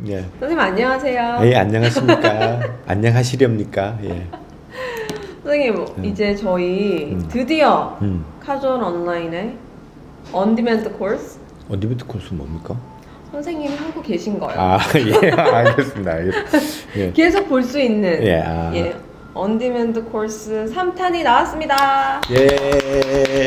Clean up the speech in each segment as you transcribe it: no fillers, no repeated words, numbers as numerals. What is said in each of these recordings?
예. 선생님 안녕하세요. 예, 안녕하십니까? 안녕하시렵니까? 예. 선생님 이제 저희 드디어 음. 카주얼 온라인의 언디멘트 코र्스 언디멘트 코र्스 뭡니까? 선생님이 하고 계신 거예요. 아, 예, 알겠습니다. 예. 계속 볼 수 있는 예, 언디멘트 코र्스 3탄이 나왔습니다. 예.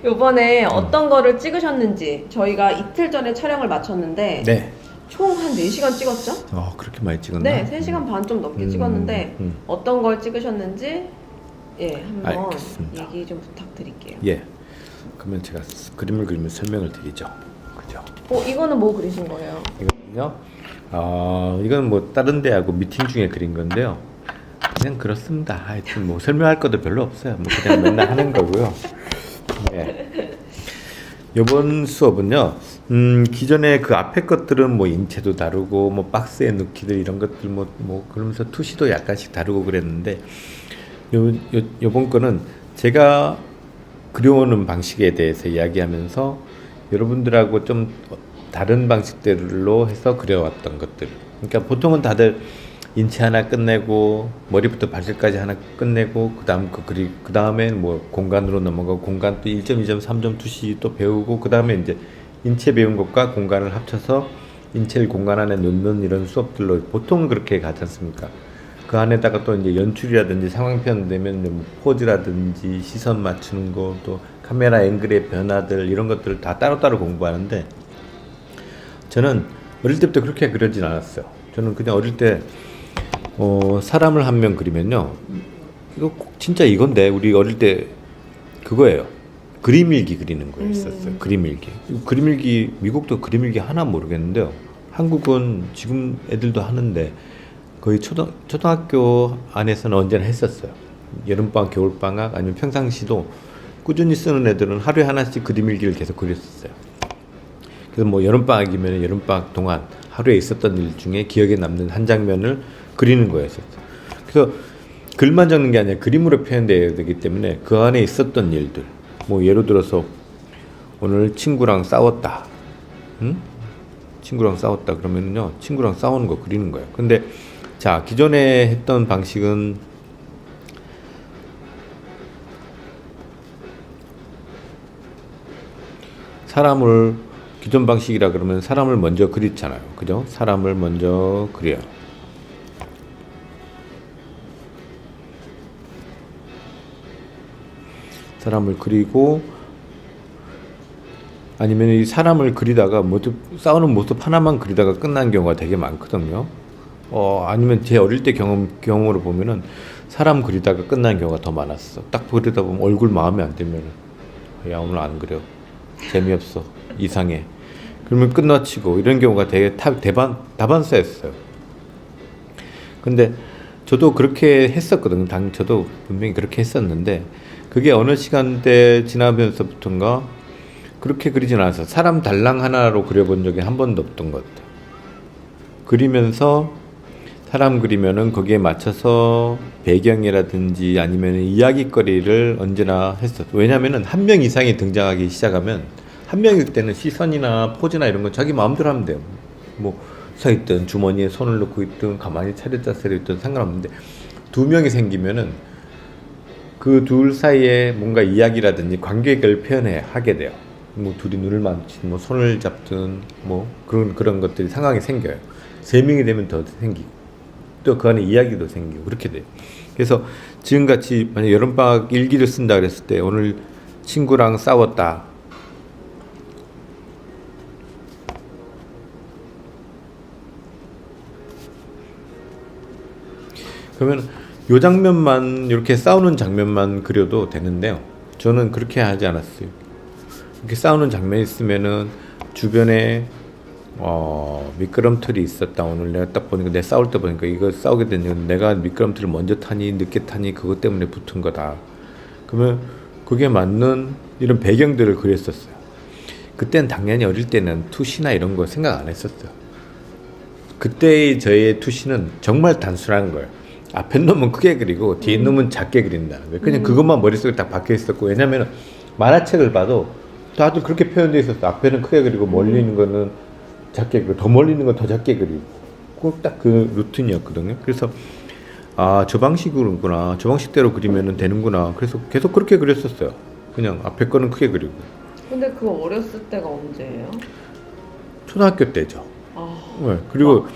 요번에 어떤 거를 찍으셨는지 저희가 이틀 전에 촬영을 마쳤는데 네. 총 한 4시간 찍었죠? 그렇게 많이 찍었나? 네, 3시간 반 좀 넘게 찍었는데 어떤 걸 찍으셨는지 한번 알겠습니다. 얘기 좀 부탁드릴게요. 예. 그러면 제가 그림을 그리면 설명을 드리죠. 그죠? 이거는 뭐 그리신 거예요? 이거는요. 이건 뭐 다른 데하고 미팅 중에 그린 건데요. 그냥 그렇습니다. 하여튼 뭐 설명할 것도 별로 없어요. 뭐 그냥 맨날 하는 거고요. 예. 이번 수업은요. 기존에 그 앞에 것들은 뭐 인체도 다루고 뭐 박스에 넣기들 이런 것들 뭐 그러면서 투시도 약간씩 다루고 그랬는데 요번 거는 제가 그려오는 방식에 대해서 이야기하면서 여러분들하고 좀 다른 방식들로 해서 그려왔던 것들. 그러니까 보통은 다들 인체 하나 끝내고 머리부터 발끝까지 하나 끝내고 그 다음에 뭐 공간으로 넘어가고 공간 또 1점, 2점, 3점 투시 또 배우고 그 다음에 이제 인체 배운 것과 공간을 합쳐서 인체를 공간 안에 넣는 이런 수업들로 보통 그렇게 가지 않습니까? 그 안에다가 또 이제 연출이라든지 상황 표현되면 뭐 포즈라든지 시선 맞추는 거 또 카메라 앵글의 변화들 이런 것들을 다 따로따로 공부하는데 저는 어릴 때부터 그렇게 그러진 않았어요. 저는 그냥 어릴 때 사람을 한 명 그리면요. 이거 진짜 이건데 우리 어릴 때 그거예요. 그림일기 그리는 거였었어요. 그림일기. 그림일기 미국도 그림일기 하나 모르겠는데요. 한국은 지금 애들도 하는데 거의 초등학교 안에서는 언제나 했었어요. 여름방학, 겨울방학 아니면 평상시도 꾸준히 쓰는 애들은 하루에 하나씩 그림일기를 계속 그렸었어요. 그래서 뭐 여름방학이면 여름방학 동안 하루에 있었던 일 중에 기억에 남는 한 장면을 그리는 거였었어요. 그래서 글만 적는 게 아니라 그림으로 표현되어야 되기 때문에 그 안에 있었던 일들 뭐 예를 들어서 오늘 친구랑 싸웠다. 친구랑 싸웠다 그러면요. 친구랑 싸우는 거 그리는 거예요. 근데 자, 기존에 했던 방식은 기존 방식이라 그러면 사람을 먼저 그리잖아요. 그죠? 사람을 먼저 그려요. 사람을 그리고 아니면 이 사람을 그리다가 싸우는 모습 하나만 그리다가 끝난 경우가 되게 많거든요. 아니면 제 어릴 때 경험으로 보면은 사람 그리다가 끝난 경우가 더 많았어. 딱 그리다 보면 얼굴 마음에 안 들면 야 오늘 안 그려. 재미없어. 이상해. 그러면 끝나치고 이런 경우가 되게 다반사였어요. 근데 저도 그렇게 했었거든요. 저도 분명히 그렇게 했었는데 그게 어느 시간대 지나면서부터인가 그렇게 그리진 않았어요. 사람 달랑 하나로 그려본 적이 한 번도 없던 것 같아요. 그리면서 사람 그리면은 거기에 맞춰서 배경이라든지 아니면 이야기거리를 언제나 했었어요. 왜냐면은 한 명 이상이 등장하기 시작하면 한 명일 때는 시선이나 포즈나 이런 건 자기 마음대로 하면 돼요. 뭐 서 있든 주머니에 손을 넣고 있든 가만히 차렸다 세려 있든 상관없는데 두 명이 생기면은 그 둘 사이에 뭔가 이야기라든지 관계를 하게 돼요. 뭐 둘이 눈을 마주치든 뭐 손을 잡든 뭐 그런 것들이 상황이 생겨요. 세 명이 되면 더 생기고 또 그 안에 이야기도 생기고 그렇게 돼요. 그래서 지금같이 만약 여름방학 일기를 쓴다 그랬을 때 오늘 친구랑 싸웠다. 그러면 요 장면만 이렇게 싸우는 장면만 그려도 되는데요. 저는 그렇게 하지 않았어요. 이렇게 싸우는 장면이 있으면은 주변에 미끄럼틀이 있었다. 오늘 내가 딱 보니까 내 싸울 때 보니까 이거 싸우게 된 이유는 내가 미끄럼틀을 먼저 타니 늦게 타니 그것 때문에 붙은 거다. 그러면 그게 맞는 이런 배경들을 그렸었어요. 그때는 당연히 어릴 때는 투시나 이런 거 생각 안 했었어요. 그때의 저의 투시는 정말 단순한 거예요. 앞에 놈은 크게 그리고 뒤에 놈은 작게 그린다는 거예요. 그냥 그것만 머릿속에 딱 박혀 있었고 왜냐면 만화책을 봐도 다들 그렇게 표현되어 있었어. 앞에는 크게 그리고 멀리 있는 거는 작게 그리고 더 멀리 있는 건 더 작게 그리고 꼭 딱 그 루틴이었거든요. 그래서 아, 저 방식으로구나. 저 방식대로 그리면 되는구나. 그래서 계속 그렇게 그렸었어요. 그냥 앞에 거는 크게 그리고. 근데 그 어렸을 때가 언제예요? 초등학교 때죠. 아, 네, 그리고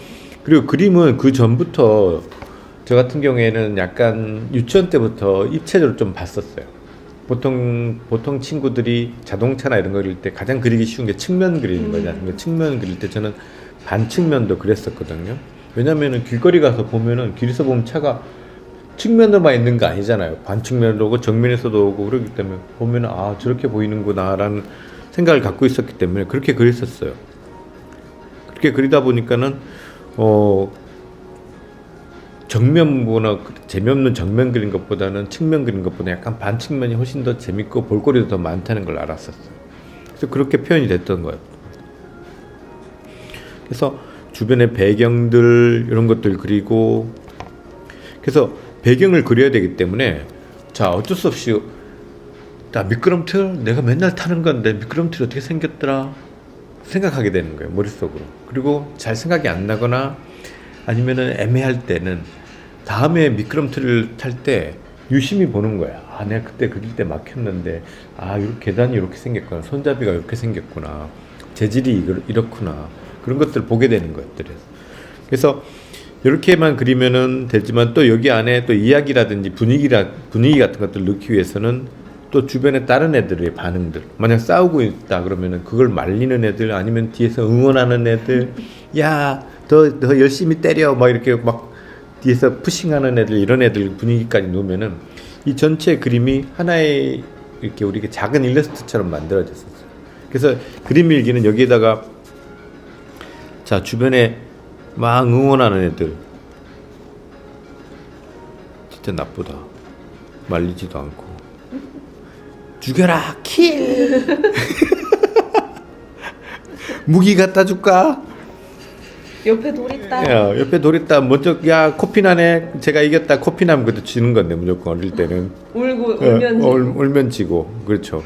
그림은 그 전부터 저 같은 경우에는 약간 유치원 때부터 입체적으로 좀 봤었어요. 보통 친구들이 자동차나 이런 거 그릴 때 가장 그리기 쉬운 게 측면 그리는 거지 않습니까? 측면 그릴 때 저는 반측면도 그랬었거든요. 왜냐면은 길거리 가서 보면은 길에서 보면 차가 측면으로만 있는 거 아니잖아요. 반측면으로 오고 정면에서도 오고 그러기 때문에 보면은 아, 저렇게 보이는구나라는 생각을 갖고 있었기 때문에 그렇게 그렸었어요. 그렇게 그리다 보니까는 정면보나 재미없는 정면 그린 것보다는 측면 그린 것보다 약간 반측면이 훨씬 더 재밌고 볼거리도 더 많다는 걸 알았었어요. 그래서 그렇게 표현이 됐던 거예요. 그래서 주변의 배경들 이런 것들 그리고 그래서 배경을 그려야 되기 때문에 자 어쩔 수 없이 나 미끄럼틀 내가 맨날 타는 건데 미끄럼틀이 어떻게 생겼더라 생각하게 되는 거예요 머릿속으로. 그리고 잘 생각이 안 나거나 아니면은 애매할 때는 다음에 미끄럼틀을 탈 때 유심히 보는 거야. 아, 내가 그때 그릴 때 막혔는데 아, 이렇게 계단이 이렇게 생겼구나, 손잡이가 이렇게 생겼구나, 재질이 이렇구나, 그런 것들 보게 되는 것들이에요. 그래서 이렇게만 그리면은 되지만 또 여기 안에 또 이야기라든지 분위기 같은 것들 넣기 위해서는 또 주변에 다른 애들의 반응들, 만약 싸우고 있다 그러면은 그걸 말리는 애들, 아니면 뒤에서 응원하는 애들, 야, 더 열심히 때려, 막 이렇게 막 뒤에서 푸싱하는 애들, 이런 애들 분위기까지 놓으면은 이 전체 그림이 하나의 이렇게 우리가 작은 일러스트처럼 만들어졌었어요. 그래서 그림 일기는 여기에다가 자, 주변에 막 응원하는 애들, 진짜 나쁘다, 말리지도 않고, 죽여라, 킬. 무기 갖다 줄까? 옆에 돌 있다. 야, 옆에 돌 있다. 먼저 야, 코피 나네. 제가 이겼다. 코피 나면 그것도 지는 건데 무조건 어릴 때는. 울면 지고. 그렇죠.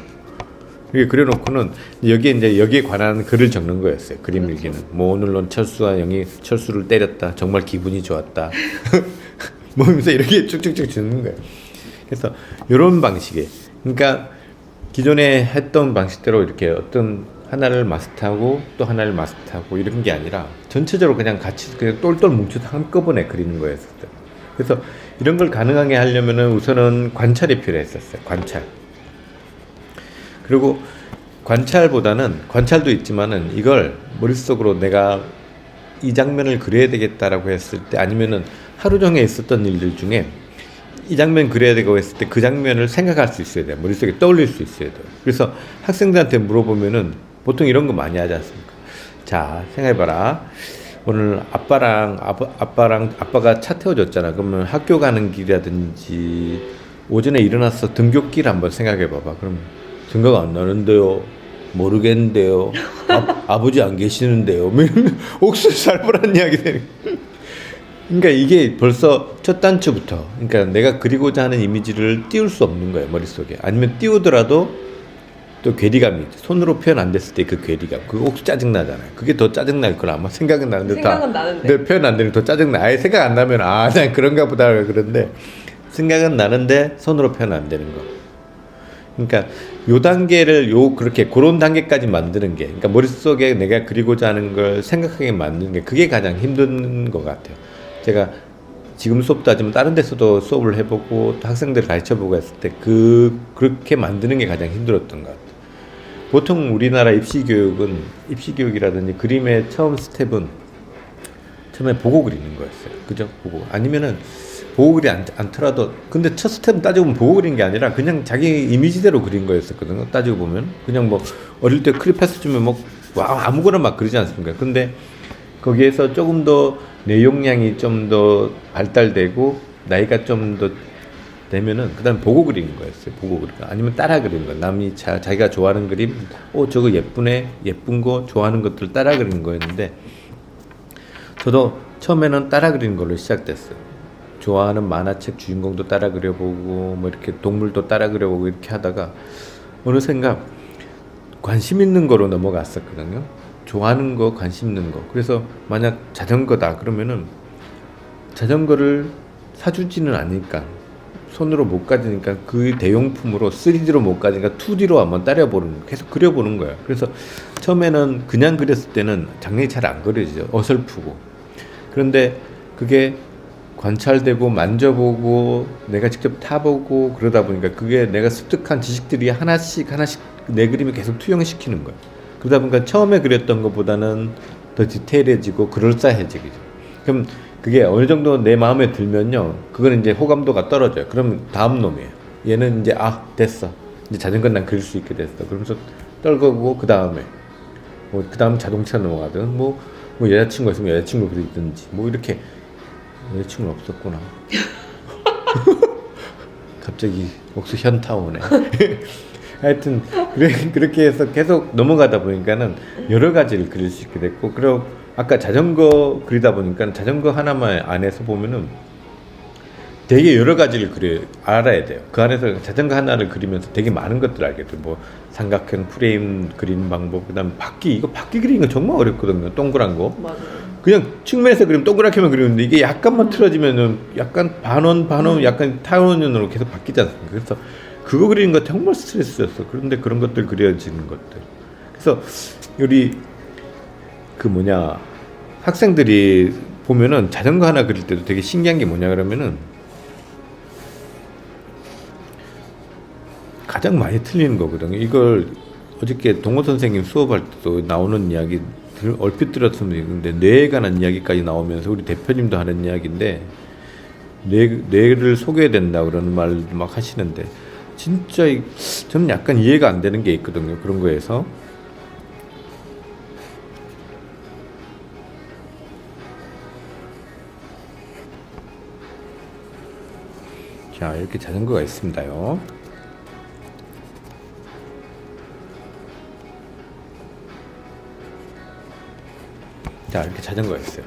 이렇게 그려놓고는 여기에 관한 글을 적는 거였어요. 그림 일기는. 그렇죠. 뭐 오늘은 철수가 영이 철수를 때렸다. 정말 기분이 좋았다. 뭐 하면서 이렇게 쭉쭉쭉 주는 거예요. 그래서 이런 방식에, 그러니까 기존에 했던 방식대로 이렇게 어떤 하나를 마스터하고 또 하나를 마스터하고 이런 게 아니라 전체적으로 그냥 같이 그냥 똘똘 뭉쳐서 한꺼번에 그리는 거였었어요. 그래서 이런 걸 가능하게 하려면은 우선은 관찰이 필요했었어요. 관찰. 그리고 관찰도 있지만은 이걸 머릿속으로 내가 이 장면을 그려야 되겠다라고 했을 때, 아니면은 하루 종일 있었던 일들 중에 이 장면 그려야 되고 했을 때 그 장면을 생각할 수 있어야 돼요. 머릿속에 떠올릴 수 있어야 돼요. 그래서 학생들한테 물어보면은 보통 이런 거 많이 하지 않습니까? 자, 생각해봐라. 오늘 아빠가 차 태워줬잖아. 그러면 학교 가는 길이라든지 오전에 일어나서 등굣길 한번 생각해봐봐. 그럼 생각 안 나는데요. 모르겠는데요. 아버지 안 계시는데요. 옥수수 살벌한 이야기 되는. 그러니까 이게 벌써 첫 단추부터, 그러니까 내가 그리고자 하는 이미지를 띄울 수 없는 거예요, 머릿속에. 아니면 띄우더라도 또 괴리감이 있죠. 손으로 표현 안 됐을 때 그 괴리감, 그거 혹시 짜증나잖아요. 그게 더 짜증날 거라. 아마 생각은 나는데 생각은 나는데 표현 안 되는 더 짜증나. 아예 생각 안 나면 아, 난 그런가 보다 그런데 생각은 나는데 손으로 표현 안 되는 거. 그러니까 요 단계를 그렇게 그런 단계까지 만드는 게, 그러니까 머릿속에 내가 그리고자 하는 걸 생각하게 만드는 게, 그게 가장 힘든 것 같아요. 제가 지금 수업도 하지만 다른 데서도 수업을 해보고 또 학생들 가르쳐보고 했을 때 그렇게 만드는 게 가장 힘들었던 것 같아요. 보통 우리나라 입시교육이라든지 그림의 처음 스텝은 처음에 보고 그리는 거였어요. 그죠? 보고. 아니면은 보고 그리 않더라도, 근데 첫 스텝은 따지고 보면 보고 그린 게 아니라 그냥 자기 이미지대로 그린 거였었거든요. 따지고 보면. 그냥 뭐 어릴 때 크리패스 주면 뭐 아무거나 막 그리지 않습니까? 근데 거기에서 조금 더 내용량이 좀 더 발달되고 나이가 좀 더 되면은 그다음 보고 그리는 거였어요. 보고 그리는 거. 아니면 따라 그리는 거. 남이 자기가 좋아하는 그림, 저거 예쁘네, 예쁜 거 좋아하는 것들 따라 그리는 거였는데, 저도 처음에는 따라 그리는 걸로 시작됐어요. 좋아하는 만화책 주인공도 따라 그려보고 뭐 이렇게 동물도 따라 그려보고 이렇게 하다가 어느샌가 관심 있는 거로 넘어갔었거든요. 좋아하는 거, 관심 있는 거. 그래서 만약 자전거다 그러면은 자전거를 사주지는 않으니까 손으로 못 가지니까 그 대용품으로 3D로 못 가지니까 2D로 한번 따려보는 거예요. 계속 그려보는 거예요. 그래서 처음에는 그냥 그렸을 때는 장난이 잘 안 그려지죠. 어설프고. 그런데 그게 관찰되고 만져보고 내가 직접 타보고 그러다 보니까 그게 내가 습득한 지식들이 하나씩 내 그림을 계속 투영시키는 거예요. 그러다 보니까 처음에 그렸던 것보다는 더 디테일해지고 그럴싸해지죠. 그럼 그게 어느 정도 내 마음에 들면요, 그거는 이제 호감도가 떨어져요. 그러면 다음 놈이에요. 얘는 이제 됐어. 이제 자전거 난 그릴 수 있게 됐어. 그러면서 떨구고 그 다음에 그 다음 자동차 넘어가든 뭐 여자친구 있으면 여자친구 그리든지 뭐 이렇게. 여자친구는 없었구나. 갑자기 목소 현타 오네. 하여튼 그렇게 해서 계속 넘어가다 보니까는 여러 가지를 그릴 수 있게 됐고, 그리고 아까 자전거 그리다 보니까 자전거 하나만 안에서 보면은 되게 여러 가지를 알아야 돼요. 그 안에서 자전거 하나를 그리면서 되게 많은 것들을 알게 돼요. 뭐 삼각형 프레임 그리는 방법, 그다음 바퀴 그리는 거 정말 어렵거든요. 동그란 거. 맞아요. 그냥 측면에서 그리면 동그랗게만 그리는데 이게 약간만 틀어지면은 약간 반원, 약간 타원으로 계속 바뀌지 않습니까? 그래서 그거 그리는 거 정말 스트레스였어. 그런데 그런 것들 그려지는 것들. 그래서 우리 학생들이 보면은 자전거 하나 그릴 때도 되게 신기한 게 뭐냐 그러면은 가장 많이 틀리는 거거든요. 이걸 어저께 동호 선생님 수업할 때도 나오는 이야기 얼핏 들었으면 있는데, 뇌에 관한 이야기까지 나오면서 우리 대표님도 하는 이야기인데, 뇌를 속여야 된다 그러는 말도 막 하시는데, 진짜 저는 약간 이해가 안 되는 게 있거든요. 그런 거에서. 자, 이렇게 자전거가 있습니다요. 자, 이렇게 자전거가 있어요.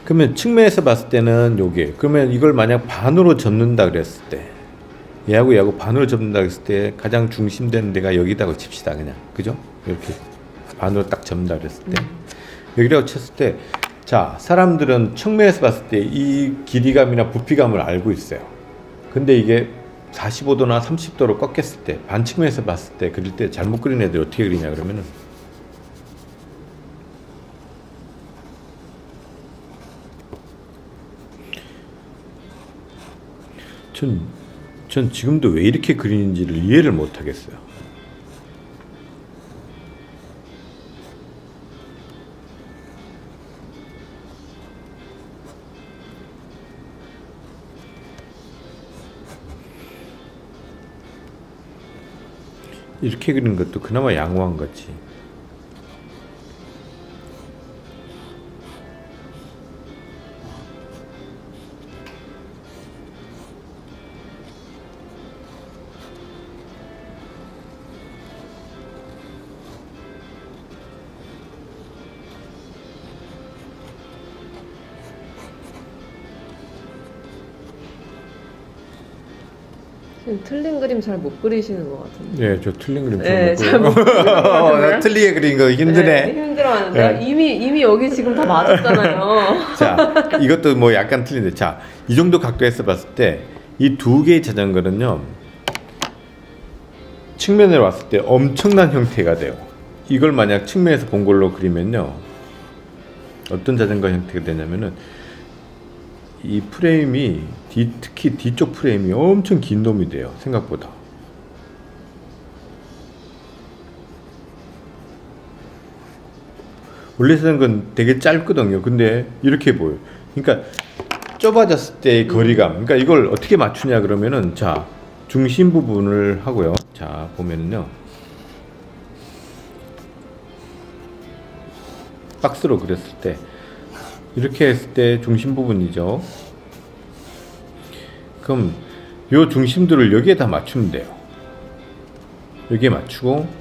그러면 측면에서 봤을 때는 그러면 이걸 만약 반으로 접는다 그랬을 때, 얘하고 반으로 접는다 그랬을 때 가장 중심되는 데가 여기다고 칩시다. 그냥. 그죠? 이렇게 반으로 딱 접는다 그랬을 때, 여기라고 쳤을 때, 자, 사람들은 측면에서 봤을 때 이 길이감이나 부피감을 알고 있어요. 근데 이게 45도나 30도로 꺾였을 때, 반측면에서 봤을 때 그릴 때 잘못 그린 애들 어떻게 그리냐 그러면은, 전 지금도 왜 이렇게 그리는지를 이해를 못 하겠어요. 이렇게 그리는 것도 그나마 양호한 거지. 틀린 그림 잘 못 그리시는 것 같은데. 예, 저 틀린 그림 네, 잘 못 그리고 틀리게 그린 거 힘드네. 네, 힘들어하는데요. 네. 이미 여기 지금 다 맞았잖아요. 자, 이것도 뭐 약간 틀린데, 자, 이 정도 각도에서 봤을 때 이 두 개의 자전거는요, 측면으로 왔을 때 엄청난 형태가 돼요. 이걸 만약 측면에서 본 걸로 그리면요, 어떤 자전거 형태가 되냐면은 이 프레임이 특히 뒤쪽 프레임이 엄청 긴 놈이 돼요. 생각보다. 원래 자전거는 되게 짧거든요. 근데 이렇게 보여. 그러니까 좁아졌을 때의 거리감. 그러니까 이걸 어떻게 맞추냐 그러면은, 자, 중심 부분을 하고요. 자, 보면은요, 박스로 그렸을 때 이렇게 했을 때 중심 부분이죠. 그럼 요 중심들을 여기에 다 맞추면 돼요. 여기에 맞추고,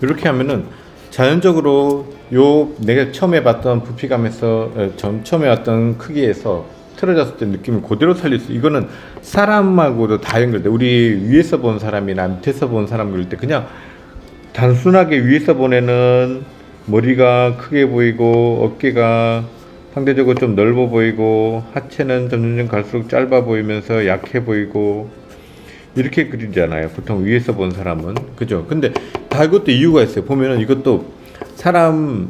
이렇게 하면은 자연적으로 요 내가 처음에 봤던 부피감에서 처음에 왔던 크기에서 틀어졌을 때 느낌을 그대로 살릴 수. 이거는 사람하고도 다 연결돼. 우리 위에서 본 사람이나 밑에서 본 사람 그럴 때 그냥 단순하게 위에서 보내는 머리가 크게 보이고 어깨가 상대적으로 좀 넓어 보이고 하체는 점점 갈수록 짧아 보이면서 약해 보이고 이렇게 그리잖아요. 보통 위에서 본 사람은. 그죠? 근데 다 이것도 이유가 있어요. 보면은 이것도 사람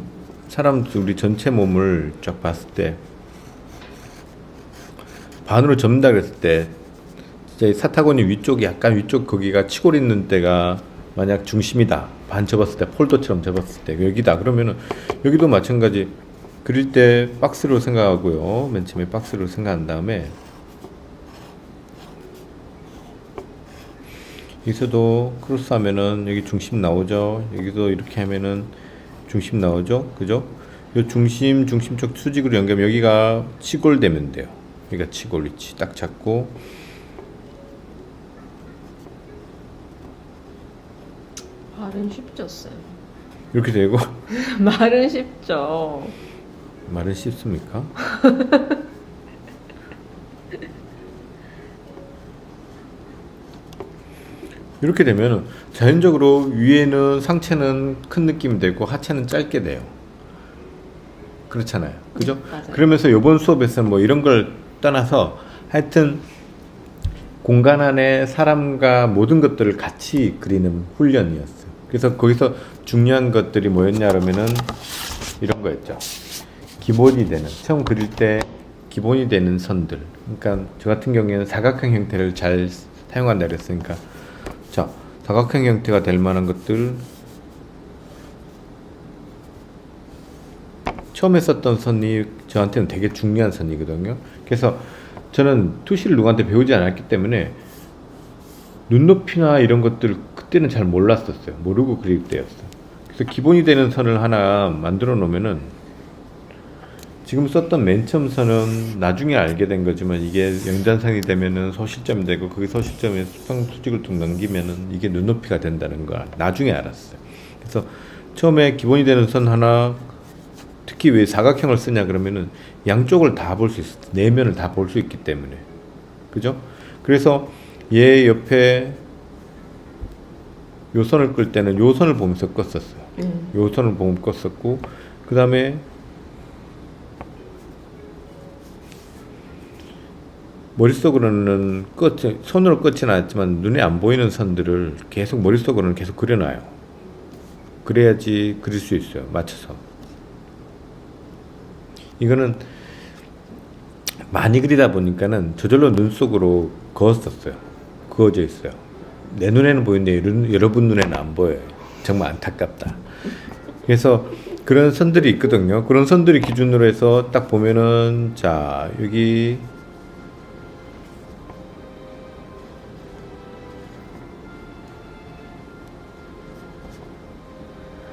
우리 전체 몸을 쫙 봤을 때 반으로 접는다 그랬을 때 진짜 사타구니 위쪽이 약간 위쪽 거기가 치골 있는 데가 만약 중심이다. 반 접었을 때 폴더처럼 접었을 때 여기다. 그러면은 여기도 마찬가지 그릴 때 박스로 생각하고요. 맨 처음에 박스로 생각한 다음에 여기서도 크로스 하면은 여기 중심 나오죠. 여기도 이렇게 하면은 중심 나오죠. 그죠? 요 중심 쪽 수직으로 연결하면 여기가 치골 되면 돼요. 여기가 치골 위치 딱 잡고 말은 쉽죠, 쌤. 이렇게 되고 말은 쉽죠. 말은 쉽습니까? 이렇게 되면 자연적으로 위에는 상체는 큰 느낌이 되고 하체는 짧게 돼요. 그렇잖아요. 그죠? 맞아요. 그러면서 이번 수업에서는 뭐 이런 걸 떠나서 하여튼 공간 안에 사람과 모든 것들을 같이 그리는 훈련이었어요. 그래서 거기서 중요한 것들이 뭐였냐 그러면은 이런 거였죠. 기본이 되는, 처음 그릴 때 기본이 되는 선들. 그러니까 저 같은 경우에는 사각형 형태를 잘 사용한다 그랬으니까 자, 사각형 형태가 될 만한 것들 처음에 썼던 선이 저한테는 되게 중요한 선이거든요. 그래서 저는 투시를 누구한테 배우지 않았기 때문에 눈높이나 이런 것들 그때는 잘 몰랐었어요. 모르고 그릴 때였어요. 그래서 기본이 되는 선을 하나 만들어 놓으면은 지금 썼던 맨 처음 선은 나중에 알게 된 거지만 이게 영단상이 되면은 소실점이 되고 거기 소실점에 수직을 뚝 넘기면은 이게 눈높이가 된다는 걸 나중에 알았어요. 그래서 처음에 기본이 되는 선 하나 특히 왜 사각형을 쓰냐 그러면은 양쪽을 다 볼 수 있어. 내면을 다 볼 수 있기 때문에. 그죠? 그래서 얘 옆에 요 선을 끌 때는 요 선을 보면서 껐었어요. 요 선을 보면 껐었고 그 다음에 머릿속으로는 손으로 끄지는 않았지만 눈에 안 보이는 선들을 계속 머릿속으로는 계속 그려놔요. 그래야지 그릴 수 있어요. 맞춰서. 이거는 많이 그리다 보니까는 저절로 눈 속으로 그었었어요. 그어져 있어요. 내 눈에는 보이는데 여러분 눈에는 안 보여요. 정말 안타깝다. 그래서 그런 선들이 있거든요. 그런 선들이 기준으로 해서 딱 보면은 자 여기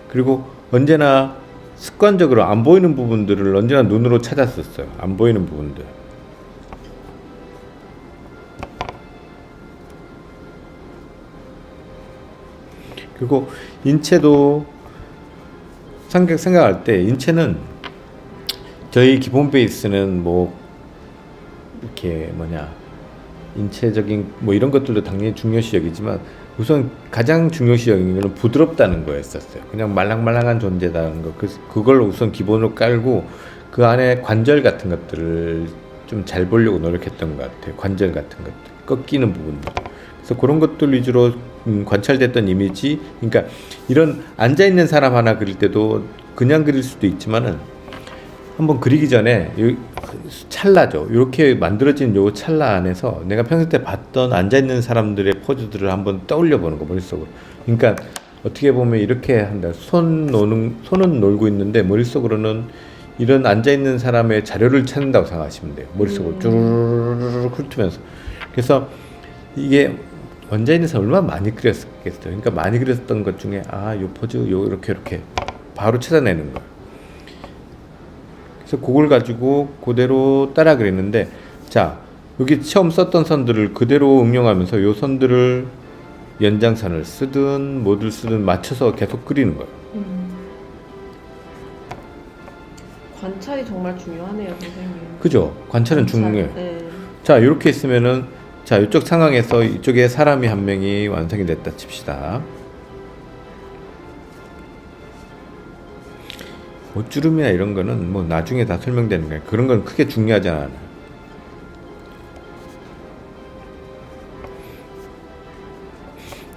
그리고 언제나 습관적으로 안 보이는 부분들을 언제나 눈으로 찾았었어요. 안 보이는 부분들. 그리고 인체도 생각할 때 인체는 저희 기본 베이스는 뭐 이렇게 인체적인 뭐 이런 것들도 당연히 중요시 여기지만 우선 가장 중요시 여기는 거는 부드럽다는 거였었어요. 그냥 말랑말랑한 존재다는 거. 그걸 우선 기본으로 깔고 그 안에 관절 같은 것들을 좀 잘 보려고 노력했던 것 같아요. 관절 같은 것들, 꺾이는 부분들. 그래서 그런 것들 위주로 관찰됐던 이미지. 그러니까 이런 앉아 있는 사람 하나 그릴 때도 그냥 그릴 수도 있지만은 한번 그리기 전에 찰나죠. 이렇게 만들어진 요 찰나 안에서 내가 평소 때 봤던 앉아있는 사람들의 포즈들을 한번 떠올려 보는 거, 머릿속으로. 그러니까 어떻게 보면 이렇게 한다. 손은 놀고 있는데 머릿속으로는 이런 앉아있는 사람의 자료를 찾는다고 생각하시면 돼요. 머릿속으로 쭈르르르 훑으면서. 그래서 이게 앉아있는 사람 얼마나 많이 그렸겠어요. 그러니까 많이 그렸던 것 중에 요 포즈, 이렇게 바로 찾아내는 거예요. 그래서 그걸 가지고 그대로 따라 그렸는데 자 여기 처음 썼던 선들을 그대로 응용하면서 요 선들을 연장선을 쓰든 뭐를 쓰든 맞춰서 계속 그리는 거예요. 관찰이 정말 중요하네요, 선생님. 그죠? 관찰은 중요해요. 네. 자, 이렇게 있으면은 자, 이쪽 상황에서 이쪽에 사람이 한 명이 완성이 됐다 칩시다. 옷주름이나 이런 거는 뭐 나중에 다 설명되는 거예요. 그런 건 크게 중요하지 않아요.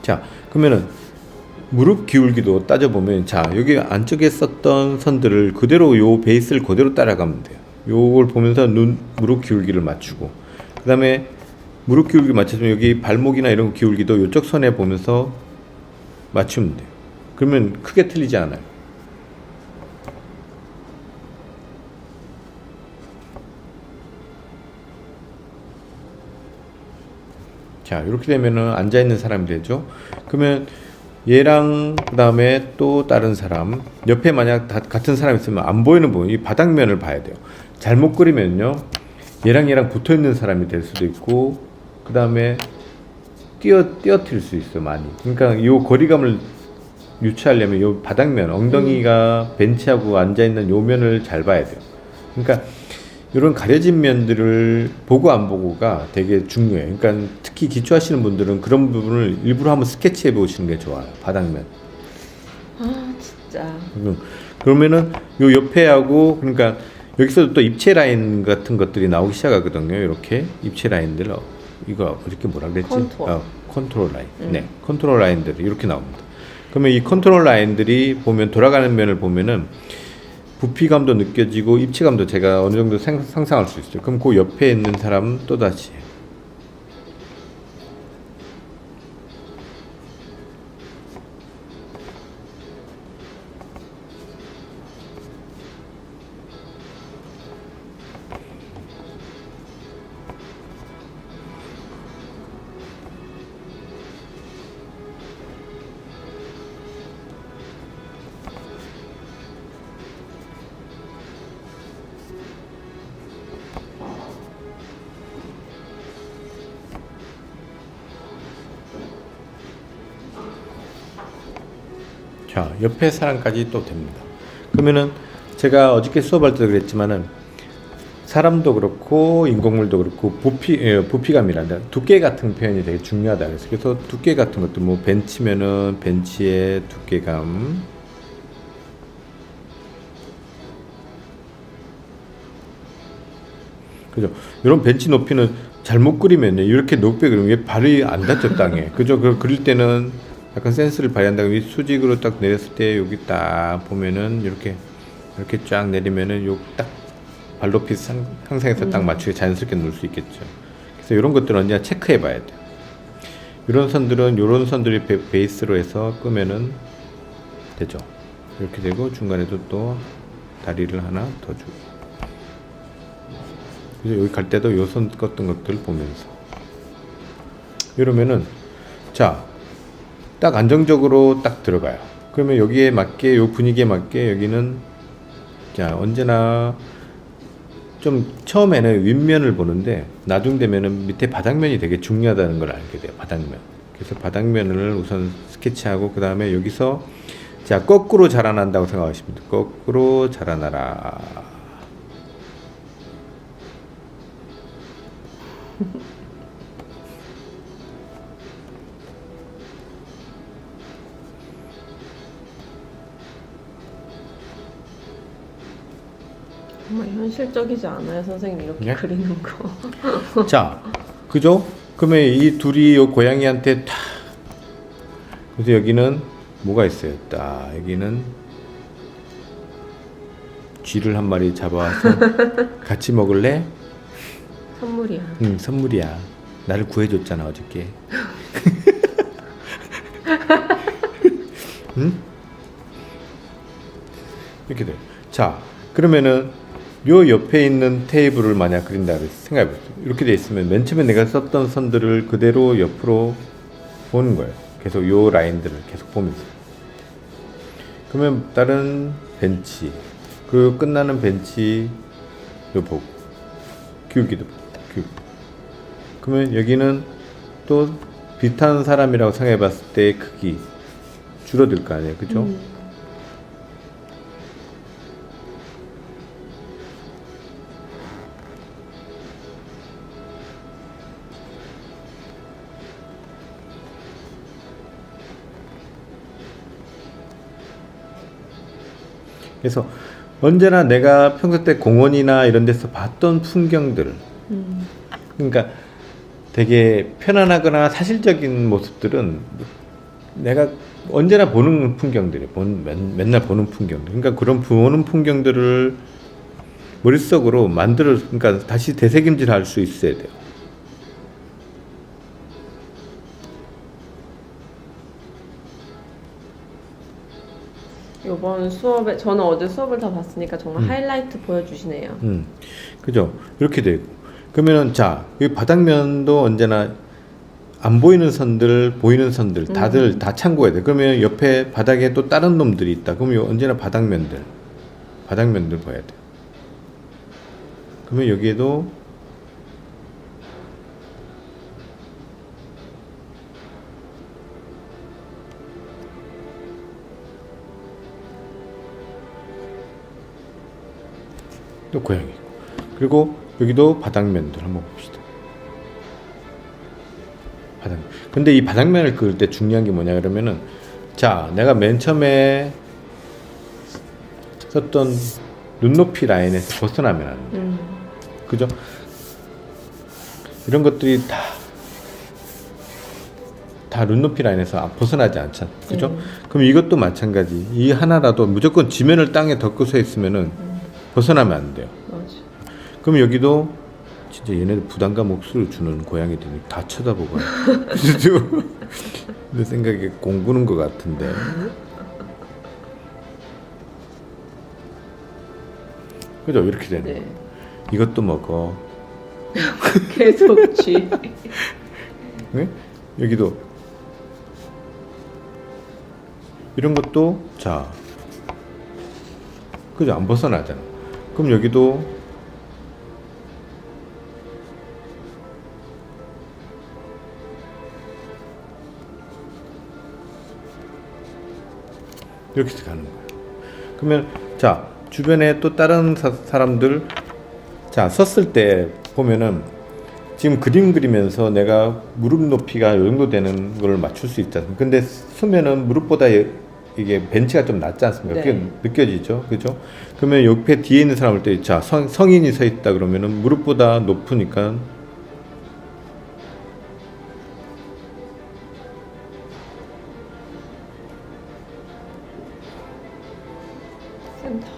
자, 그러면은 무릎 기울기도 따져보면, 자, 여기 안쪽에 썼던 선들을 그대로 요 베이스를 그대로 따라가면 돼요. 요걸 보면서 무릎 기울기를 맞추고, 그 다음에 무릎 기울기 맞춰주면 여기 발목이나 이런 거 기울기도 요쪽 선에 보면서 맞추면 돼요. 그러면 크게 틀리지 않아요. 자, 이렇게 되면은 앉아있는 사람이 되죠. 그러면 얘랑 그 다음에 또 다른 사람 옆에 만약 같은 사람이 있으면 안 보이는 부분, 이 바닥면을 봐야 돼요. 잘못 그리면요, 얘랑 붙어있는 사람이 될 수도 있고, 그 다음에 띄어트릴 수 있어요, 많이. 그러니까 이 거리감을 유추하려면 이 바닥면, 엉덩이가 벤치하고 앉아있는 요 면을 잘 봐야 돼요. 그러니까 이런 가려진 면들을 보고 안 보고가 되게 중요해요. 그러니까 특히 기초하시는 분들은 그런 부분을 일부러 한번 스케치해 보시는 게 좋아요. 바닥면. 아, 진짜. 그러면은 요 옆에하고, 그러니까 여기서도 또 입체 라인 같은 것들이 나오기 시작하거든요. 이렇게 입체 라인들, 이거 어떻게 뭐라 그랬지? 컨투어. 컨트롤 라인. 네, 컨트롤 라인들이 이렇게 나옵니다. 그러면 이 컨트롤 라인들이 보면 돌아가는 면을 보면은 부피감도 느껴지고 입체감도 제가 어느 정도 상상할 수 있어요. 그럼 그 옆에 있는 사람 또 다시. 자, 옆에 사람까지 또 됩니다. 그러면은 제가 어저께 수업할 때도 그랬지만은 사람도 그렇고 인공물도 그렇고 부피감이란다, 두께 같은 표현이 되게 중요하다. 그래서 두께 같은 것도 뭐 벤치면은 벤치의 두께감, 그죠? 이런 벤치 높이는 잘못 그리면요, 이렇게 높게 그리면 얘 발이 안 닿죠, 땅에. 그죠? 그 그릴 때는 약간 센스를 발휘한다고, 이 수직으로 딱 내렸을 때 여기 딱 보면은 이렇게 쫙 내리면은 요 딱 발 높이 상상해서 딱 맞추게 자연스럽게 놓을 수 있겠죠. 그래서 이런 것들은 언제나 체크해 봐야 돼요. 이런 선들은 이런 선들이 베이스로 해서 끄면은 되죠. 이렇게 되고 중간에도 또 다리를 하나 더 주고, 그래서 여기 갈 때도 요 선 껐던 것들 보면서 이러면은, 자, 딱 안정적으로 딱 들어가요. 그러면 여기에 맞게, 요 분위기에 맞게 여기는, 자, 언제나 좀 처음에는 윗면을 보는데 나중 되면은 밑에 바닥면이 되게 중요하다는 걸 알게 돼요. 바닥면. 그래서 바닥면을 우선 스케치하고, 그 다음에 여기서, 자, 거꾸로 자라난다고 생각하시면 돼요. 거꾸로 자라나라. 정말 현실적이지 않아요, 선생님, 이렇게 네? 그리는 거. 자, 그죠? 그러면 이 둘이 요 고양이한테 탁, 그래서 여기는 뭐가 있어요? 딱 여기는 쥐를 한 마리 잡아와서 같이 먹을래? 선물이야. 응, 선물이야. 나를 구해줬잖아 어저께. 응? 이렇게 돼. 자, 그러면은 요 옆에 있는 테이블을 만약 그린다 그래서 생각해보세요. 이렇게 돼 있으면 맨 처음에 내가 썼던 선들을 그대로 옆으로 보는 거예요. 계속 요 라인들을 계속 보면서. 그러면 다른 벤치, 그 끝나는 벤치 요 보고, 기울기도 보고, 기울기. 그러면 여기는 또 비슷한 사람이라고 생각해봤을 때 크기 줄어들 거 아니에요, 그죠? 그래서 언제나 내가 평소 때 공원이나 이런 데서 봤던 풍경들, 그러니까 되게 편안하거나 사실적인 모습들은 내가 언제나 보는 풍경들이 맨날 보는 풍경들. 그러니까 그런 보는 풍경들을 머릿속으로 그러니까 다시 되새김질할 수 있어야 돼요. 이번 수업에 저는 어제 수업을 다 봤으니까 정말 하이라이트 보여주시네요. 그죠? 이렇게 되고. 그러면은 자, 이 바닥면도 언제나 안 보이는 선들, 보이는 선들 다들 다 참고해야 돼. 그러면 옆에 바닥에 또 다른 놈들이 있다. 그러면 언제나 바닥면들 봐야 돼. 그러면 여기에도 또 고양이 있고. 그리고 여기도 바닥면들 한번 봅시다. 근데 이 바닥면을 그을 때 중요한 게 뭐냐 그러면은, 자, 내가 맨 처음에 썼던 눈높이 라인에서 벗어나면 안 돼. 그죠? 이런 것들이 다 눈높이 라인에서 벗어나지 않잖아. 그죠? 그럼 이것도 마찬가지. 이 하나라도 무조건 지면을 땅에 덮고 서 있으면은 벗어나면 안 돼요. 맞아. 그럼 여기도 진짜 얘네들 부담감 억수로 주는 고양이들이 다 쳐다보고 그죠? 내 생각에 공부는 것 같은데. 그죠? 이렇게 되는 거. 이것도 먹어. 계속 쥐. 네? 여기도 이런 것도 자, 그죠? 안 벗어나잖아. 그럼 여기도 이렇게 가는 거예요. 그러면 자, 주변에 또 다른 사람들, 자, 섰을 때 보면은 지금 그림 그리면서 내가 무릎 높이가 이 정도 되는 걸 맞출 수 있잖아요. 근데 서면은 무릎보다 이게 벤치가 좀 낮지 않습니까? 그게 느껴지죠, 그죠? 그러면 옆에 뒤에 있는 사람을 때, 자, 성인이 서 있다 그러면은 무릎보다 높으니까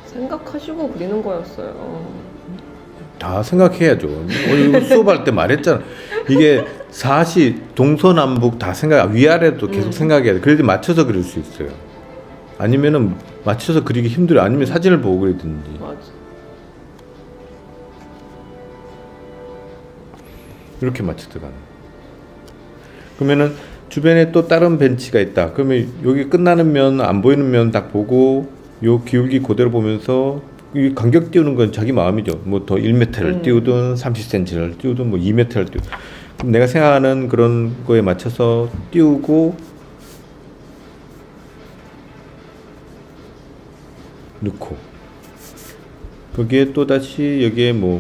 생각하시고 그리는 거였어요. 다 생각해야죠. 이거 수업할 때 말했잖아. 이게 사시 동서남북 다 위아래도 계속 생각해야 돼. 그래야 맞춰서 그릴 수 있어요. 아니면은 맞춰서 그리기 힘들어. 아니면 사진을 보고 그리든지. 맞아. 이렇게 맞춰서 가는. 그러면은 주변에 또 다른 벤치가 있다. 그러면 여기 끝나는 면, 안 보이는 면 딱 보고 요 기울기 그대로 보면서 이 간격 띄우는 건 자기 마음이죠. 뭐 더 1m를 띄우든 30cm를 띄우든 뭐 2m를 띄우든. 그럼 내가 생각하는 그런 거에 맞춰서 띄우고 넣고 거기에 또 다시 여기에 뭐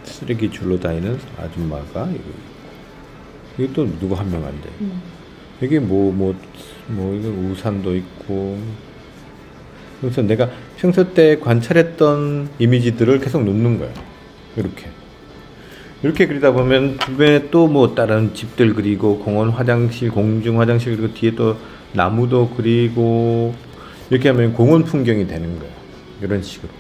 쓰레기 줄로 다니는 아줌마가 이거 또 누구 한 명 안 돼. 여기 뭐 이거 우산도 있고. 그래서 내가 평소 때 관찰했던 이미지들을 계속 넣는 거야. 이렇게 그리다 보면 주변에 또 뭐 다른 집들 그리고 공원 화장실, 공중 화장실, 그리고 뒤에 또 나무도 그리고 이렇게 하면 공원 풍경이 되는 거야. 이런 식으로.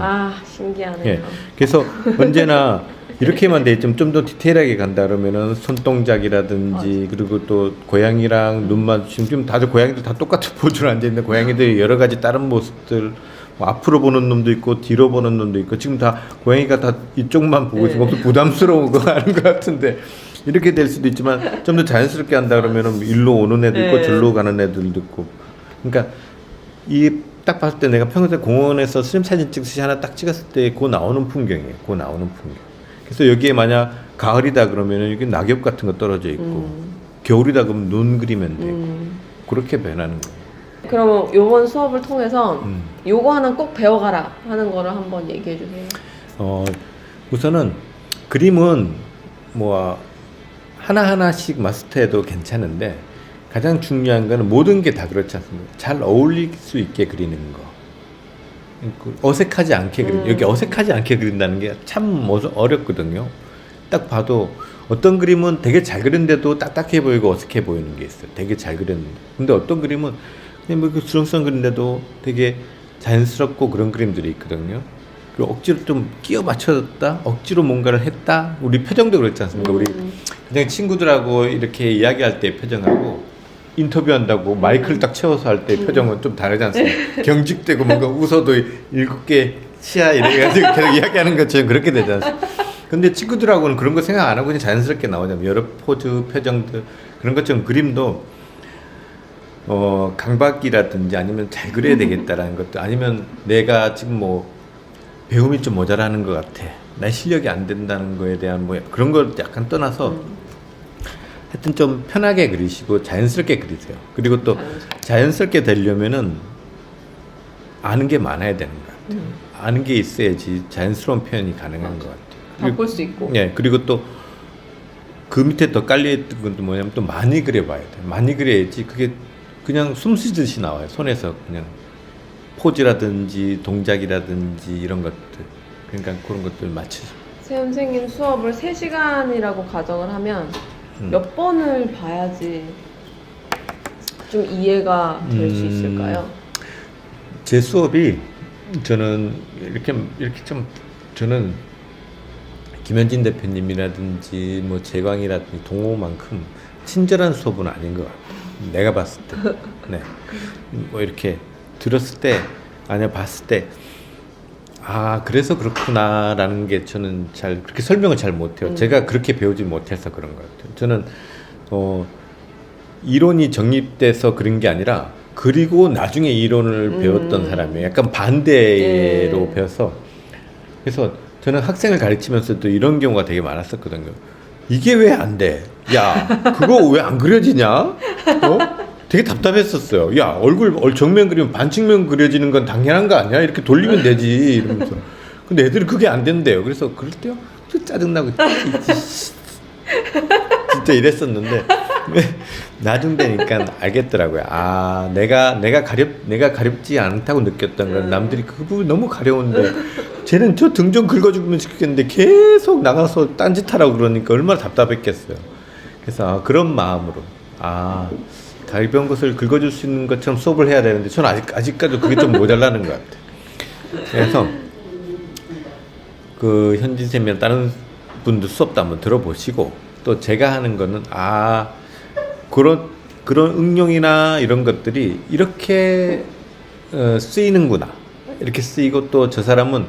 아, 신기하네요. 예. 그래서 언제나 이렇게만 돼 있으면 좀 더 디테일하게 간다 그러면은 손동작이라든지 그리고 또 고양이랑 눈 마주치면 지금 다들 고양이들 다 똑같은 포즈로 앉아 있는데 고양이들이 여러 가지 다른 모습들 뭐 앞으로 보는 놈도 있고 뒤로 보는 놈도 있고 지금 다 고양이가 다 이쪽만 보고 있으면 부담스러운 거 하는 것 같은데 이렇게 될 수도 있지만 좀 더 자연스럽게 한다 그러면은 일로 오는 애도 있고 절로 가는 애들도 있고 그러니까 이 딱 봤을 때 내가 평소에 공원에서 수림 사진 찍듯이 하나 딱 찍었을 때 그 나오는 풍경이에요. 그 나오는 풍경. 그래서 여기에 만약 가을이다 그러면은 여기 낙엽 같은 거 떨어져 있고 겨울이다 그러면 눈 그리면 되고 그렇게 변하는 거예요. 그러면 요번 수업을 통해서 요거 하나 꼭 배워가라 하는 거를 한번 얘기해 주세요. 우선은 그림은 뭐 하나하나씩 마스터해도 괜찮은데 가장 중요한 거는 모든 게 다 그렇지 않습니까? 잘 어울릴 수 있게 그리는 거. 어색하지 않게 여기 어색하지 않게 그린다는 게 참 어렵거든요. 딱 봐도 어떤 그림은 되게 잘 그렸는데도 딱딱해 보이고 어색해 보이는 게 있어요. 되게 잘 그렸는데. 근데 어떤 그림은 그냥 뭐 수렁수렁 그린데도 되게 자연스럽고 그런 그림들이 있거든요. 그리고 억지로 좀 끼워 맞춰졌다, 억지로 뭔가를 했다. 우리 표정도 그렇지 않습니까? 우리 그냥 친구들하고 이렇게 이야기할 때 표정하고 인터뷰한다고 마이크를 딱 채워서 할 때 표정은 좀 다르지 않습니까? 경직되고 뭔가 웃어도 7개 치아 이래가지고 계속 이야기하는 것처럼 그렇게 되지 않습니까? 근데 친구들하고는 그런 거 생각 안 하고 그냥 자연스럽게 나오냐면 여러 포즈, 표정들 그런 것처럼 그림도 강박이라든지 아니면 잘 그려야 되겠다라는 것도 아니면 내가 지금 뭐 배움이 좀 모자라는 것 같아. 나 실력이 안 된다는 거에 대한 뭐 그런 걸 약간 떠나서 하여튼 좀 편하게 그리시고 자연스럽게 그리세요. 그리고 또 자연스럽게 되려면은 아는 게 많아야 되는 것 같아요. 아는 게 있어야지 자연스러운 표현이 가능한 것 같아요. 바꿀 수 있고. 네, 그리고 또 그 밑에 더 깔려있던 건 또 뭐냐면 또 많이 그려봐야 돼요. 많이 그려야지 그게 그냥 숨 쉬듯이 나와요. 손에서 그냥 포즈라든지 동작이라든지 이런 것들. 그러니까 그런 것들 맞추죠. 새 선생님 수업을 3시간이라고 가정을 하면 몇 번을 봐야지 좀 이해가 될 수 있을까요? 제 수업이 저는 이렇게 좀 저는 김현진 대표님이라든지 뭐 재광이라든지 동호만큼 친절한 수업은 아닌 것 같아요. 내가 봤을 때, 네, 뭐 이렇게 들었을 때, 아니야 봤을 때, 아 그래서 그렇구나라는 게 저는 잘 그렇게 설명을 잘 못해요. 제가 그렇게 배우지 못해서 그런 것 같아요. 저는 이론이 정립돼서 그런 게 아니라 그리고 나중에 이론을 배웠던 사람이에요. 약간 반대로 배워서 그래서 저는 학생을 가르치면서도 이런 경우가 되게 많았었거든요. 이게 왜 안 돼? 야 그거 왜 안 그려지냐? 되게 답답했었어요. 야 얼굴 정면 그리면 반측면 그려지는 건 당연한 거 아니야? 이렇게 돌리면 되지 이러면서. 근데 애들이 그게 안 된대요. 그래서 그럴 때요 짜증나고 진짜 이랬었는데 나중 되니까 알겠더라고요. 아 내가 가렵지 않다고 느꼈던 건 남들이 그 부분 너무 가려운데 쟤는 저 등 좀 긁어주면 좋겠는데 계속 나가서 딴짓하라고 그러니까 얼마나 답답했겠어요. 그래서 그런 마음으로 가벼운 것을 긁어줄 수 있는 것처럼 수업을 해야 되는데 저는 아직까지도 그게 좀 모자라는 것 같아요. 그래서 그 현진 쌤이나 다른 분들 수업도 한번 들어보시고 또 제가 하는 거는 그런 응용이나 이런 것들이 이렇게 쓰이는구나 이렇게 쓰이고 또 저 사람은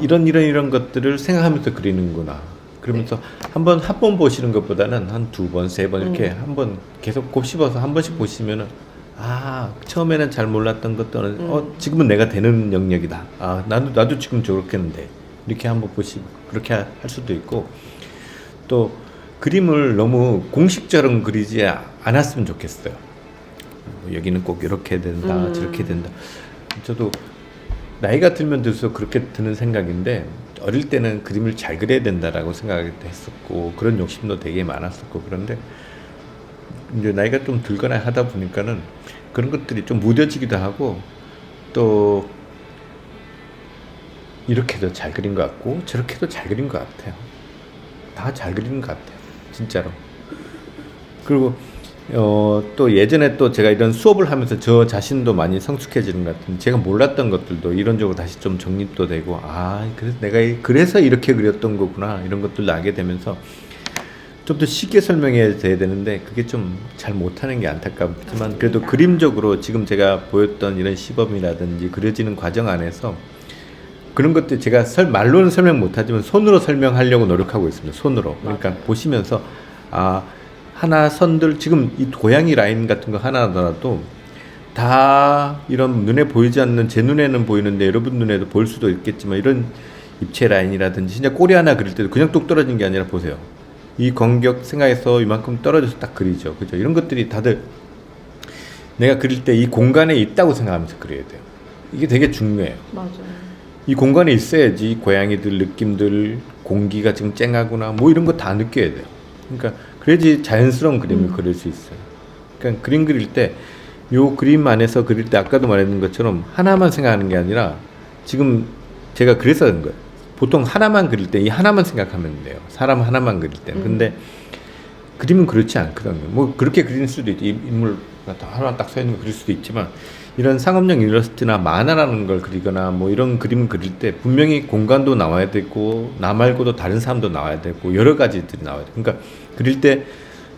이런 것들을 생각하면서 그리는구나 그러면서 한 번 보시는 것보다는 한 2번, 3번 이렇게 한번 계속 곱씹어서 한 번씩 보시면은 처음에는 잘 몰랐던 것들은 지금은 내가 되는 영역이다. 나도 지금 저렇겠는데 이렇게 한번 보시고 그렇게 할 수도 있고 또 그림을 너무 공식처럼 그리지 않았으면 좋겠어요. 여기는 꼭 이렇게 된다, 저렇게 된다. 저도 나이가 들면 들수록 그렇게 드는 생각인데 어릴 때는 그림을 잘 그려야 된다라고 생각했었고 그런 욕심도 되게 많았었고 그런데 이제 나이가 좀 들거나 하다 보니까는 그런 것들이 좀 무뎌지기도 하고 또 이렇게도 잘 그린 것 같고 저렇게도 잘 그린 것 같아요. 다 잘 그리는 것 같아요. 진짜로. 그리고 또 예전에 또 제가 이런 수업을 하면서 저 자신도 많이 성숙해지는 것 같은, 제가 몰랐던 것들도 이론적으로 다시 좀 정립도 되고, 그래서 내가 그래서 이렇게 그렸던 거구나, 이런 것들도 알게 되면서 좀 더 쉽게 설명해야 되는데 그게 좀 잘 못하는 게 안타깝지만, 그래도 그림적으로 지금 제가 보였던 이런 시범이라든지 그려지는 과정 안에서 그런 것들 제가 말로는 설명 못하지만 손으로 설명하려고 노력하고 있습니다. 손으로. 그러니까 맞아요. 보시면서 하나 선들, 지금 이 고양이 라인 같은 거 하나더라도 다 이런 눈에 보이지 않는, 제 눈에는 보이는데 여러분 눈에도 보일 수도 있겠지만, 이런 입체 라인이라든지 진짜 꼬리 하나 그릴 때도 그냥 뚝 떨어진 게 아니라 보세요. 이 간격 생각해서 이만큼 떨어져서 딱 그리죠. 그죠? 이런 것들이 다들 내가 그릴 때 이 공간에 있다고 생각하면서 그려야 돼요. 이게 되게 중요해요. 맞아요. 이 공간에 있어야지 고양이들 느낌들, 공기가 지금 쨍하구나, 뭐 이런 거 다 느껴야 돼요. 그러니까 그래야지 자연스러운 그림을 그릴 수 있어요. 그러니까 그림 그릴 때, 요 그림 안에서 그릴 때 아까도 말했던 것처럼 하나만 생각하는 게 아니라, 지금 제가 그래서 그런 거예요. 보통 하나만 그릴 때 이 하나만 생각하면 돼요. 사람 하나만 그릴 때. 근데 그림은 그렇지 않거든요. 뭐 그렇게 그릴 수도 있지. 인물 하나 딱 서 있는 거 그릴 수도 있지만, 이런 상업용 일러스트나 만화라는 걸 그리거나 뭐 이런 그림을 그릴 때 분명히 공간도 나와야 되고, 나 말고도 다른 사람도 나와야 되고, 여러 가지들이 나와야 돼. 그러니까 그릴 때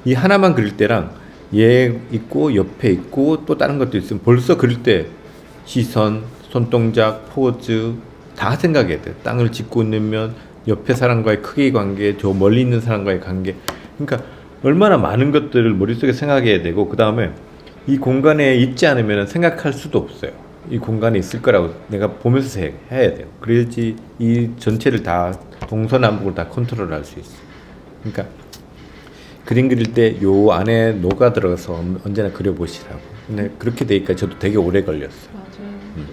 이 하나만 그릴 때랑 얘 있고 옆에 있고 또 다른 것도 있으면 벌써 그릴 때 시선, 손동작, 포즈 다 생각해야 돼. 땅을 짚고 있으면 옆에 사람과의 크기 관계, 저 멀리 있는 사람과의 관계. 그러니까 얼마나 많은 것들을 머릿속에 생각해야 되고, 그 다음에 이 공간에 있지 않으면 생각할 수도 없어요. 이 공간에 있을 거라고 내가 보면서 해야 돼요. 그래야지 이 전체를 다, 동서남북을 다 컨트롤할 수 있어요. 그러니까 그림 그릴 때 요 안에 녹아 들어가서 언제나 그려보시라고. 근데 그렇게 되니까 저도 되게 오래 걸렸어요. 맞아요.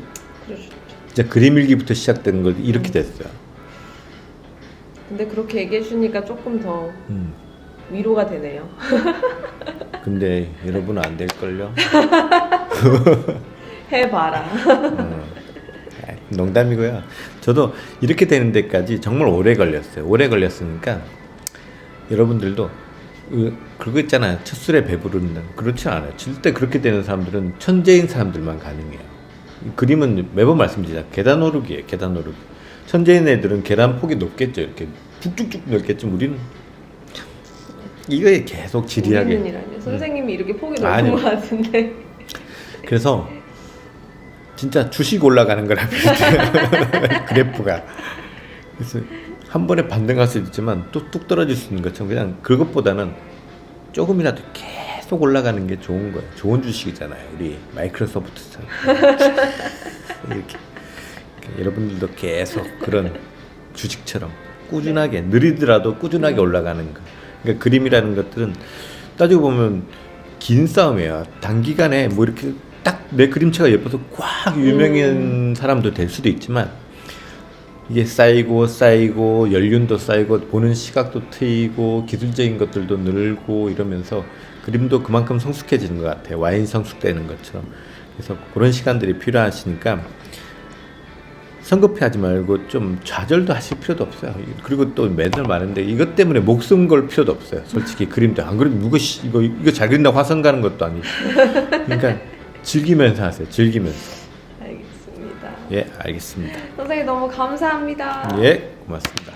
그러셨죠. 진짜 그림 일기부터 시작된 거 이렇게 됐어요. 근데 그렇게 얘기해 주니까 조금 더 위로가 되네요. 근데 여러분은 안 될걸요? 해봐라. 농담이고요. 저도 이렇게 되는 데까지 정말 오래 걸렸어요. 오래 걸렸으니까 여러분들도 그거 있잖아요. 첫 술에 배부른다. 그렇지 않아요. 절대 그렇게 되는 사람들은 천재인 사람들만 가능해요. 그림은 매번 말씀드리자. 계단 오르기예요. 계단 오르기. 천재인 애들은 계단 폭이 높겠죠. 이렇게 쭉쭉쭉 넓겠죠. 우리는 이거에 계속 지리하게. 우리는이라뇨. 선생님이 이렇게 폭이 넓은 아니요. 것 같은데. 그래서 진짜 주식 올라가는 거라 비슷해요. 그래프가. 그래서 한 번에 반등할 수도 있지만 또 뚝 떨어질 수 있는 것처럼, 그냥 그것보다는 조금이라도 계속 올라가는 게 좋은 거예요. 좋은 주식이잖아요. 우리 마이크로소프트처럼. 이렇게 여러분들도 계속 그런 주식처럼 꾸준하게, 느리더라도 꾸준하게 올라가는 거. 그러니까 그림이라는 것들은 따지고 보면 긴 싸움이에요. 단기간에 뭐 이렇게 딱 내 그림체가 예뻐서 꽉 유명한 사람도 될 수도 있지만, 이게 쌓이고 연륜도 쌓이고 보는 시각도 트이고 기술적인 것들도 늘고 이러면서 그림도 그만큼 성숙해지는 것 같아요. 와인 성숙되는 것처럼. 그래서 그런 시간들이 필요하시니까 성급해하지 말고 좀 좌절도 하실 필요도 없어요. 그리고 또 매달 많은데 이것 때문에 목숨 걸 필요도 없어요. 솔직히 그림도 안 그래도 누가 이거 잘 그린다고 화성 가는 것도 아니고. 그러니까 즐기면서 하세요. 즐기면서. 알겠습니다. 예, 알겠습니다. 선생님 너무 감사합니다. 예, 고맙습니다.